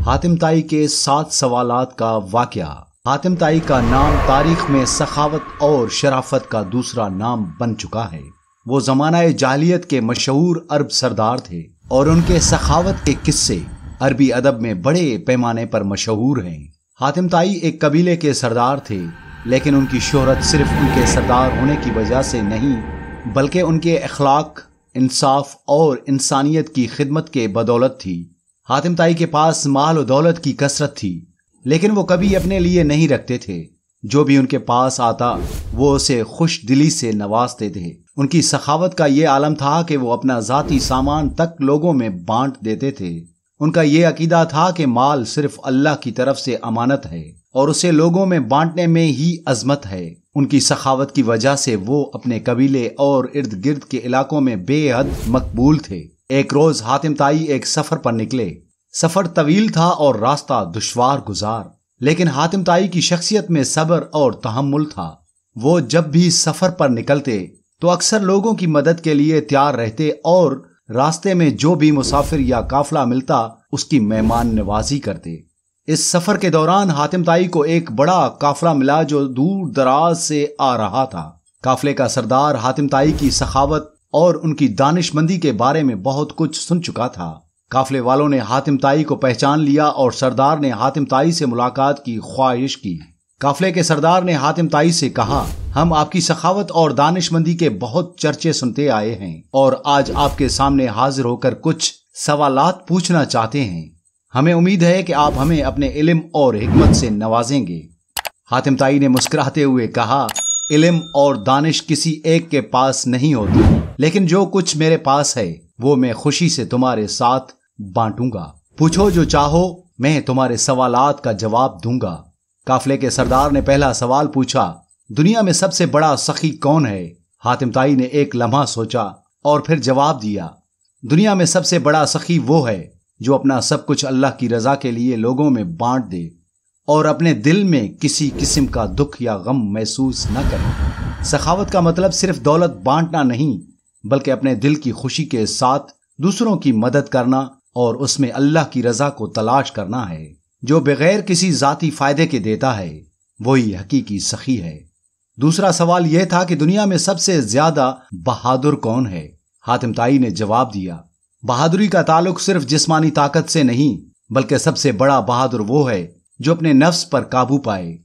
حاتم طائی کے 7 سوالات کا واقعہ۔ حاتم طائی کا نام تاریخ میں سخاوت اور شرافت کا دوسرا نام بن چکا ہے۔ وہ زمانہ جاہلیت کے مشہور عرب سردار تھے اور ان کے سخاوت کے قصے عربی ادب میں بڑے پیمانے پر مشہور ہیں۔ حاتم طائی ایک قبیلے کے سردار تھے، لیکن ان کی شہرت صرف ان کے سردار ہونے کی وجہ سے نہیں بلکہ ان کے اخلاق، انصاف اور انسانیت کی خدمت کے بدولت تھی۔ حاتم طائی کے پاس مال و دولت کی کثرت تھی، لیکن وہ کبھی اپنے لیے نہیں رکھتے تھے۔ جو بھی ان کے پاس آتا وہ اسے خوش دلی سے نوازتے تھے۔ ان کی سخاوت کا یہ عالم تھا کہ وہ اپنا ذاتی سامان تک لوگوں میں بانٹ دیتے تھے۔ ان کا یہ عقیدہ تھا کہ مال صرف اللہ کی طرف سے امانت ہے اور اسے لوگوں میں بانٹنے میں ہی عظمت ہے۔ ان کی سخاوت کی وجہ سے وہ اپنے قبیلے اور ارد گرد کے علاقوں میں بے حد مقبول تھے۔ ایک روز حاتم طائی ایک سفر پر نکلے۔ سفر طویل تھا اور راستہ دشوار گزار، لیکن حاتم طائی کی شخصیت میں صبر اور تحمل تھا۔ وہ جب بھی سفر پر نکلتے تو اکثر لوگوں کی مدد کے لیے تیار رہتے اور راستے میں جو بھی مسافر یا قافلہ ملتا اس کی مہمان نوازی کرتے۔ اس سفر کے دوران حاتم طائی کو ایک بڑا قافلہ ملا جو دور دراز سے آ رہا تھا۔ قافلے کا سردار حاتم طائی کی سخاوت اور ان کی دانش مندی کے بارے میں بہت کچھ سن چکا تھا۔ قافلے والوں نے حاتم طائی کو پہچان لیا اور سردار نے حاتم طائی سے ملاقات کی خواہش کی۔ قافلے کے سردار نے حاتم طائی سے کہا، ہم آپ کی سخاوت اور دانش مندی کے بہت چرچے سنتے آئے ہیں اور آج آپ کے سامنے حاضر ہو کر کچھ سوالات پوچھنا چاہتے ہیں۔ ہمیں امید ہے کہ آپ ہمیں اپنے علم اور حکمت سے نوازیں گے۔ حاتم طائی نے مسکراتے ہوئے کہا، علم اور دانش کسی ایک کے پاس نہیں ہوتی، لیکن جو کچھ میرے پاس ہے وہ میں خوشی سے تمہارے ساتھ بانٹوں گا۔ پوچھو جو چاہو، میں تمہارے سوالات کا جواب دوں گا۔ قافلے کے سردار نے پہلا سوال پوچھا، دنیا میں سب سے بڑا سخی کون ہے؟ حاتم طائی نے ایک لمحہ سوچا اور پھر جواب دیا، دنیا میں سب سے بڑا سخی وہ ہے جو اپنا سب کچھ اللہ کی رضا کے لیے لوگوں میں بانٹ دے اور اپنے دل میں کسی قسم کا دکھ یا غم محسوس نہ کرے۔ سخاوت کا مطلب صرف دولت بانٹنا نہیں بلکہ اپنے دل کی خوشی کے ساتھ دوسروں کی مدد کرنا اور اس میں اللہ کی رضا کو تلاش کرنا ہے۔ جو بغیر کسی ذاتی فائدے کے دیتا ہے وہی حقیقی سخی ہے۔ دوسرا سوال یہ تھا کہ دنیا میں سب سے زیادہ بہادر کون ہے؟ حاتم طائی نے جواب دیا، بہادری کا تعلق صرف جسمانی طاقت سے نہیں بلکہ سب سے بڑا بہادر وہ ہے جو اپنے نفس پر قابو پائے۔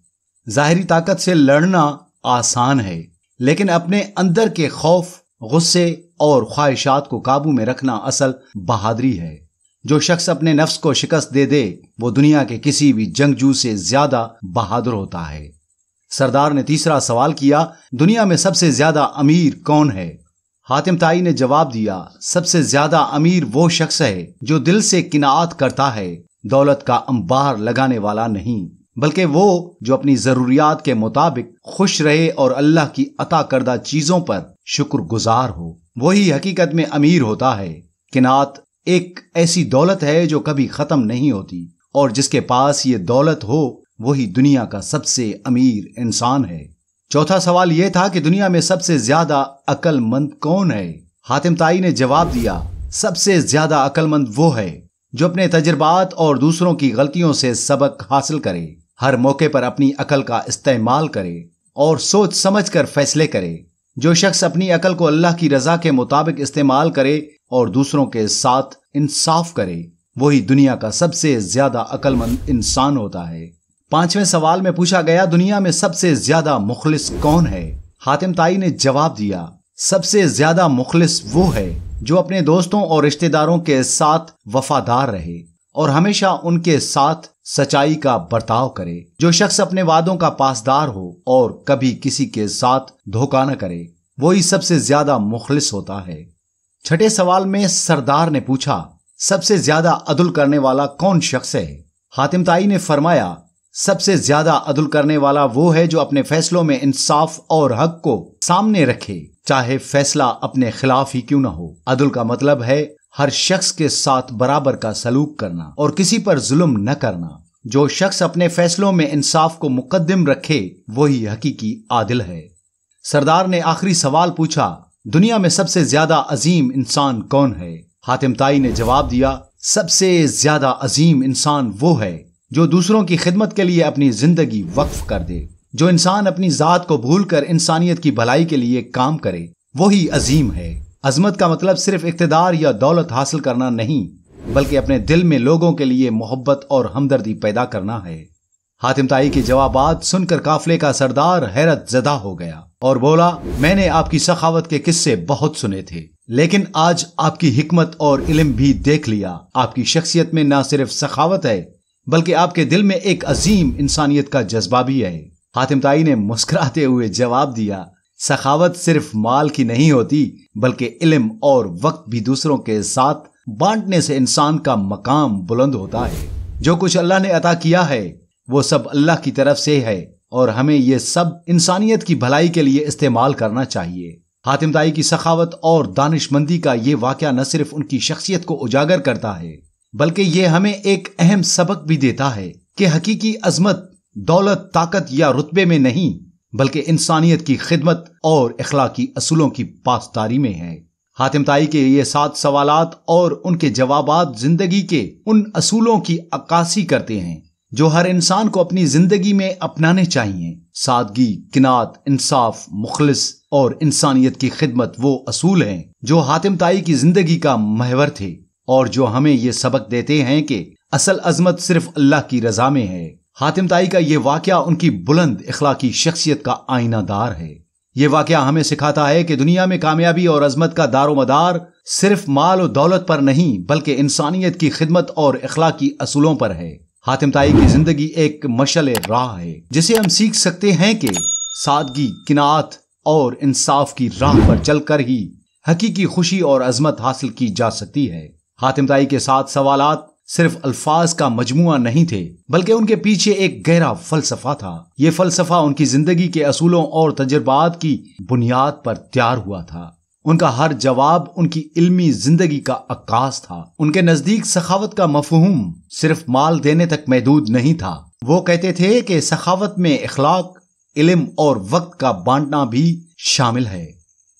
ظاہری طاقت سے لڑنا آسان ہے، لیکن اپنے اندر کے خوف، غصے اور خواہشات کو قابو میں رکھنا اصل بہادری ہے۔ جو شخص اپنے نفس کو شکست دے دے وہ دنیا کے کسی بھی جنگجو سے زیادہ بہادر ہوتا ہے۔ سردار نے تیسرا سوال کیا، دنیا میں سب سے زیادہ امیر کون ہے؟ حاتم طائی نے جواب دیا، سب سے زیادہ امیر وہ شخص ہے جو دل سے قناعت کرتا ہے، دولت کا انبار لگانے والا نہیں، بلکہ وہ جو اپنی ضروریات کے مطابق خوش رہے اور اللہ کی عطا کردہ چیزوں پر شکر گزار ہو، وہی حقیقت میں امیر ہوتا ہے۔ قناعت ایک ایسی دولت ہے جو کبھی ختم نہیں ہوتی، اور جس کے پاس یہ دولت ہو وہی دنیا کا سب سے امیر انسان ہے۔ چوتھا سوال یہ تھا کہ دنیا میں سب سے زیادہ عقل مند کون ہے؟ حاتم طائی نے جواب دیا، سب سے زیادہ عقل مند وہ ہے جو اپنے تجربات اور دوسروں کی غلطیوں سے سبق حاصل کرے، ہر موقع پر اپنی عقل کا استعمال کرے اور سوچ سمجھ کر فیصلے کرے۔ جو شخص اپنی عقل کو اللہ کی رضا کے مطابق استعمال کرے اور دوسروں کے ساتھ انصاف کرے وہی دنیا کا سب سے زیادہ عقل مند انسان ہوتا ہے۔ پانچویں سوال میں پوچھا گیا، دنیا میں سب سے زیادہ مخلص کون ہے؟ حاتم طائی نے جواب دیا، سب سے زیادہ مخلص وہ ہے جو اپنے دوستوں اور رشتہ داروں کے ساتھ وفادار رہے اور ہمیشہ ان کے ساتھ سچائی کا برتاؤ کرے۔ جو شخص اپنے وعدوں کا پاسدار ہو اور کبھی کسی کے ساتھ دھوکہ نہ کرے وہی سب سے زیادہ مخلص ہوتا ہے۔ چھٹے سوال میں سردار نے پوچھا، سب سے زیادہ عدل کرنے والا کون شخص ہے؟ حاتم طائی نے فرمایا، سب سے زیادہ عدل کرنے والا وہ ہے جو اپنے فیصلوں میں انصاف اور حق کو سامنے رکھے، چاہے فیصلہ اپنے خلاف ہی کیوں نہ ہو۔ عدل کا مطلب ہے ہر شخص کے ساتھ برابر کا سلوک کرنا اور کسی پر ظلم نہ کرنا۔ جو شخص اپنے فیصلوں میں انصاف کو مقدم رکھے وہی حقیقی عادل ہے۔ سردار نے آخری سوال پوچھا، دنیا میں سب سے زیادہ عظیم انسان کون ہے؟ حاتم طائی نے جواب دیا، سب سے زیادہ عظیم انسان وہ ہے جو دوسروں کی خدمت کے لیے اپنی زندگی وقف کر دے۔ جو انسان اپنی ذات کو بھول کر انسانیت کی بھلائی کے لیے کام کرے وہی عظیم ہے۔ عظمت کا مطلب صرف اقتدار یا دولت حاصل کرنا نہیں بلکہ اپنے دل میں لوگوں کے لیے محبت اور ہمدردی پیدا کرنا ہے۔ حاتم طائی کے جوابات سن کر قافلے کا سردار حیرت زدہ ہو گیا اور بولا، میں نے آپ کی سخاوت کے قصے بہت سنے تھے، لیکن آج آپ کی حکمت اور علم بھی دیکھ لیا۔ آپ کی شخصیت میں نہ صرف سخاوت ہے بلکہ آپ کے دل میں ایک عظیم انسانیت کا جذبہ بھی ہے۔ حاتم طائی نے مسکراتے ہوئے جواب دیا، سخاوت صرف مال کی نہیں ہوتی بلکہ علم اور وقت بھی دوسروں کے ساتھ بانٹنے سے انسان کا مقام بلند ہوتا ہے۔ جو کچھ اللہ نے عطا کیا ہے وہ سب اللہ کی طرف سے ہے اور ہمیں یہ سب انسانیت کی بھلائی کے لیے استعمال کرنا چاہیے۔ حاتم طائی کی سخاوت اور دانش مندی کا یہ واقعہ نہ صرف ان کی شخصیت کو اجاگر کرتا ہے بلکہ یہ ہمیں ایک اہم سبق بھی دیتا ہے کہ حقیقی عظمت دولت، طاقت یا رتبے میں نہیں بلکہ انسانیت کی خدمت اور اخلاقی اصولوں کی پاسداری میں ہے۔ حاتم طائی کے یہ 7 سوالات اور ان کے جوابات زندگی کے ان اصولوں کی عکاسی کرتے ہیں جو ہر انسان کو اپنی زندگی میں اپنانے چاہیے۔ سادگی، قناعت، انصاف، مخلص اور انسانیت کی خدمت وہ اصول ہیں جو حاتم طائی کی زندگی کا محور تھے اور جو ہمیں یہ سبق دیتے ہیں کہ اصل عظمت صرف اللہ کی رضا میں ہے۔ حاتم طائی کا یہ واقعہ ان کی بلند اخلاقی شخصیت کا آئینہ دار ہے۔ یہ واقعہ ہمیں سکھاتا ہے کہ دنیا میں کامیابی اور عظمت کا دار و مدار صرف مال و دولت پر نہیں بلکہ انسانیت کی خدمت اور اخلاقی اصولوں پر ہے۔ حاتم طائی کی زندگی ایک مشعل راہ ہے جسے ہم سیکھ سکتے ہیں کہ سادگی، قناعت اور انصاف کی راہ پر چل کر ہی حقیقی خوشی اور عظمت حاصل کی جا سکتی ہے۔ حاتم طائی کے 7 سوالات صرف الفاظ کا مجموعہ نہیں تھے بلکہ ان کے پیچھے ایک گہرا فلسفہ تھا۔ یہ فلسفہ ان کی زندگی کے اصولوں اور تجربات کی بنیاد پر تیار ہوا تھا۔ ان کا ہر جواب ان کی علمی زندگی کا عکاس تھا۔ ان کے نزدیک سخاوت کا مفہوم صرف مال دینے تک محدود نہیں تھا۔ وہ کہتے تھے کہ سخاوت میں اخلاق، علم اور وقت کا بانٹنا بھی شامل ہے۔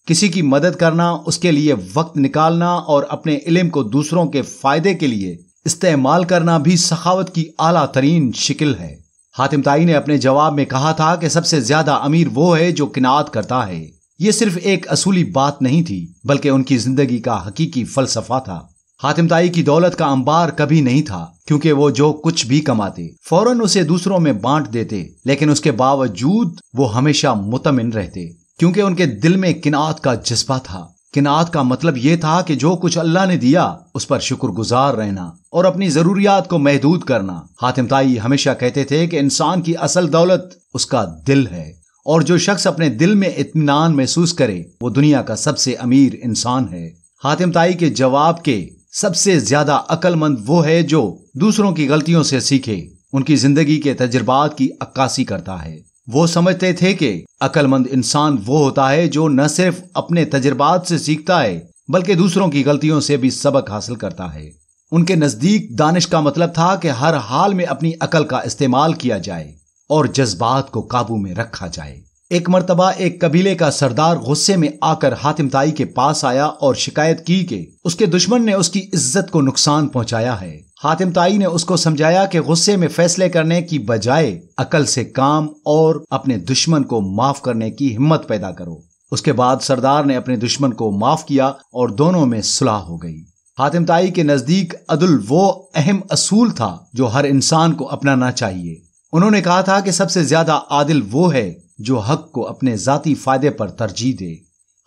کسی کی مدد کرنا، اس کے لیے وقت نکالنا اور اپنے علم کو دوسروں کے فائدے کے لیے استعمال کرنا بھی سخاوت کی اعلیٰ ترین شکل ہے۔ حاتم طائی نے اپنے جواب میں کہا تھا کہ سب سے زیادہ امیر وہ ہے جو قناعت کرتا ہے۔ یہ صرف ایک اصولی بات نہیں تھی بلکہ ان کی زندگی کا حقیقی فلسفہ تھا۔ حاتم طائی کی دولت کا انبار کبھی نہیں تھا کیونکہ وہ جو کچھ بھی کماتے فوراً اسے دوسروں میں بانٹ دیتے، لیکن اس کے باوجود وہ ہمیشہ مطمئن رہتے کیونکہ ان کے دل میں قناعت کا جذبہ تھا۔ قناعت کا مطلب یہ تھا کہ جو کچھ اللہ نے دیا اس پر شکر گزار رہنا اور اپنی ضروریات کو محدود کرنا۔ حاتم طائی ہمیشہ کہتے تھے کہ انسان کی اصل دولت اس کا دل ہے اور جو شخص اپنے دل میں اطمینان محسوس کرے وہ دنیا کا سب سے امیر انسان ہے۔ حاتم طائی کے جواب کے سب سے زیادہ عقل مند وہ ہے جو دوسروں کی غلطیوں سے سیکھے، ان کی زندگی کے تجربات کی عکاسی کرتا ہے۔ وہ سمجھتے تھے کہ عقل مند انسان وہ ہوتا ہے جو نہ صرف اپنے تجربات سے سیکھتا ہے بلکہ دوسروں کی غلطیوں سے بھی سبق حاصل کرتا ہے۔ ان کے نزدیک دانش کا مطلب تھا کہ ہر حال میں اپنی عقل کا استعمال کیا جائے اور جذبات کو قابو میں رکھا جائے۔ ایک مرتبہ ایک قبیلے کا سردار غصے میں آ کر حاتم طائی کے پاس آیا اور شکایت کی کہ اس کے دشمن نے اس کی عزت کو نقصان پہنچایا ہے۔ حاتم طائی نے اس کو سمجھایا کہ غصے میں فیصلے کرنے کی بجائے عقل سے کام اور اپنے دشمن کو معاف کرنے کی ہمت پیدا کرو۔ اس کے بعد سردار نے اپنے دشمن کو معاف کیا اور دونوں میں صلح ہو گئی۔ حاتم طائی کے نزدیک عدل وہ اہم اصول تھا جو ہر انسان کو اپنانا چاہیے۔ انہوں نے کہا تھا کہ سب سے زیادہ عادل وہ ہے جو حق کو اپنے ذاتی فائدے پر ترجیح دے۔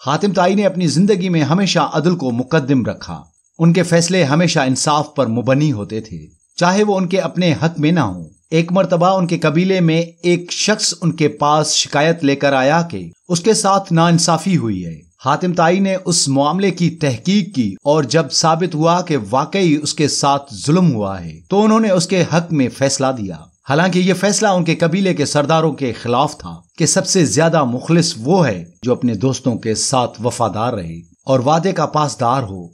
حاتم طائی نے اپنی زندگی میں ہمیشہ عدل کو مقدم رکھا۔ ان کے فیصلے ہمیشہ انصاف پر مبنی ہوتے تھے، چاہے وہ ان کے اپنے حق میں نہ ہوں۔ ایک مرتبہ ان کے قبیلے میں ایک شخص ان کے پاس شکایت لے کر آیا کہ اس کے ساتھ ناانصافی ہوئی ہے۔ حاتم طائی نے اس معاملے کی تحقیق کی اور جب ثابت ہوا کہ واقعی اس کے ساتھ ظلم ہوا ہے تو انہوں نے اس کے حق میں فیصلہ دیا۔ حالانکہ یہ فیصلہ ان کے قبیلے کے سرداروں کے خلاف تھا کہ سب سے زیادہ مخلص وہ ہے جو اپنے دوستوں کے ساتھ وفادار رہے اور وعدے کا پاسدار ہو۔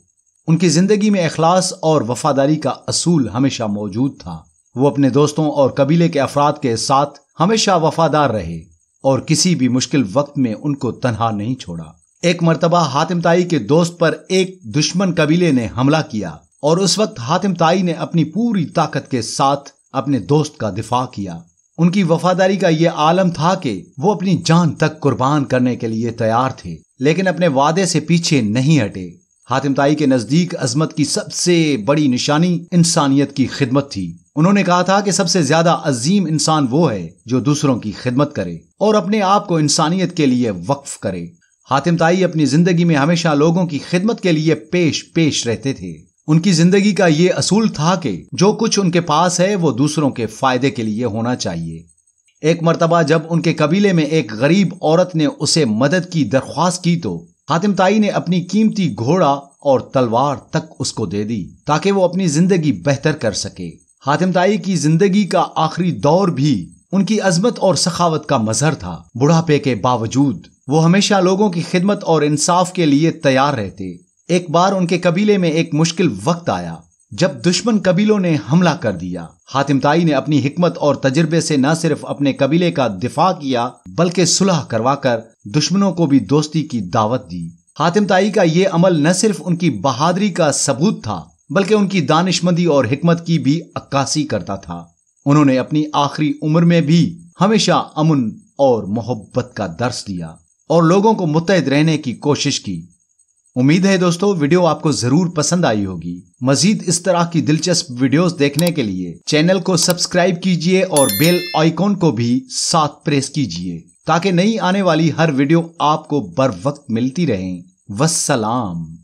ان کی زندگی میں اخلاص اور وفاداری کا اصول ہمیشہ موجود تھا۔ وہ اپنے دوستوں اور قبیلے کے افراد کے ساتھ ہمیشہ وفادار رہے اور کسی بھی مشکل وقت میں ان کو تنہا نہیں چھوڑا۔ ایک مرتبہ حاتم طائی کے دوست پر ایک دشمن قبیلے نے حملہ کیا اور اس وقت حاتم طائی نے اپنی پوری طاقت کے ساتھ اپنے دوست کا دفاع کیا۔ ان کی وفاداری کا یہ عالم تھا کہ وہ اپنی جان تک قربان کرنے کے لیے تیار تھے، لیکن اپنے وعدے سے پیچھے نہیں ہٹے۔ حاتم طائی کے نزدیک عظمت کی سب سے بڑی نشانی انسانیت کی خدمت تھی۔ انہوں نے کہا تھا کہ سب سے زیادہ عظیم انسان وہ ہے جو دوسروں کی خدمت کرے اور اپنے آپ کو انسانیت کے لیے وقف کرے۔ حاتم طائی اپنی زندگی میں ہمیشہ لوگوں کی خدمت کے لیے پیش رہتے تھے۔ ان کی زندگی کا یہ اصول تھا کہ جو کچھ ان کے پاس ہے وہ دوسروں کے فائدے کے لیے ہونا چاہیے۔ ایک مرتبہ جب ان کے قبیلے میں ایک غریب عورت نے اسے مدد کی درخواست کی تو حاتم طائی نے اپنی قیمتی گھوڑا اور تلوار تک اس کو دے دی تاکہ وہ اپنی زندگی بہتر کر سکے۔ حاتم طائی کی زندگی کا آخری دور بھی ان کی عظمت اور سخاوت کا مظہر تھا۔ بڑھاپے کے باوجود وہ ہمیشہ لوگوں کی خدمت اور انصاف کے لیے تیار رہتے۔ ایک بار ان کے قبیلے میں ایک مشکل وقت آیا جب دشمن قبیلوں نے حملہ کر دیا۔ حاتم طائی نے اپنی حکمت اور تجربے سے نہ صرف اپنے قبیلے کا دفاع کیا بلکہ صلح کروا کر دشمنوں کو بھی دوستی کی دعوت دی۔ حاتم طائی کا یہ عمل نہ صرف ان کی بہادری کا ثبوت تھا بلکہ ان کی دانشمندی اور حکمت کی بھی عکاسی کرتا تھا۔ انہوں نے اپنی آخری عمر میں بھی ہمیشہ امن اور محبت کا درس دیا اور لوگوں کو متحد رہنے کی کوشش کی۔ امید ہے دوستو ویڈیو آپ کو ضرور پسند آئی ہوگی۔ مزید اس طرح کی دلچسپ ویڈیوز دیکھنے کے لیے چینل کو سبسکرائب کیجئے اور بیل آئیکن کو بھی ساتھ پریس کیجئے تاکہ نئی آنے والی ہر ویڈیو آپ کو بر وقت ملتی رہیں۔ والسلام۔